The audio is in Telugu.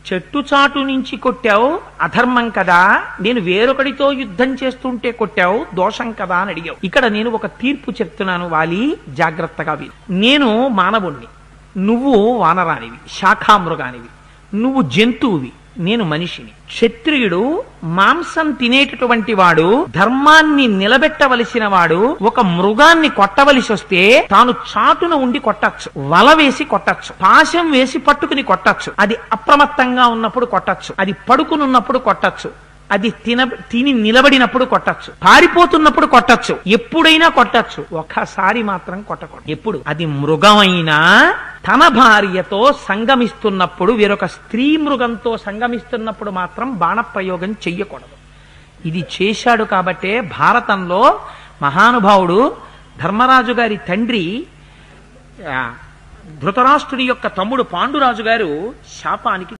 చెట్టు చాటు నుంచి కొట్టావు అధర్మం కదా, నేను వేరొకడితో యుద్ధం చేస్తుంటే కొట్టావు దోషం కదా అని అడిగావు. ఇక్కడ నేను ఒక తీర్పు చెప్తున్నాను వాలి, జాగ్రత్తగా విను. నేను మానవుణ్ణి, నువ్వు వానరానివి, శాఖామృగానివి. నువ్వు జంతువువి, నేను మనిషిని. క్షత్రియుడు మాంసం తినేటటువంటి వాడు, ధర్మాన్ని నిలబెట్టవలసిన వాడు ఒక మృగాన్ని కొట్టవలసి వస్తే తాను చాటున ఉండి కొట్టచ్చు, వల వేసి కొట్టచ్చు, పాశం వేసి పట్టుకుని కొట్టచ్చు, అది అప్రమత్తంగా ఉన్నప్పుడు కొట్టచ్చు, అది పడుకునున్నప్పుడు కొట్టచ్చు, అది తిని నిలబడినప్పుడు కొట్టచ్చు, పారిపోతున్నప్పుడు కొట్టచ్చు, ఎప్పుడైనా కొట్టచ్చు. ఒక్కసారి మాత్రం కొట్టకూడదు. ఎప్పుడు? అది మృగమైనా తన భార్యతో సంగమిస్తున్నప్పుడు, వేరొక స్త్రీ మృగంతో సంగమిస్తున్నప్పుడు మాత్రం బాణప్రయోగం చెయ్యకూడదు. ఇది చేశాడు కాబట్టే భారతంలో మహానుభావుడు ధర్మరాజు గారి తండ్రి ధృతరాష్ట్రుని యొక్క తమ్ముడు పాండురాజు గారు శాపానికి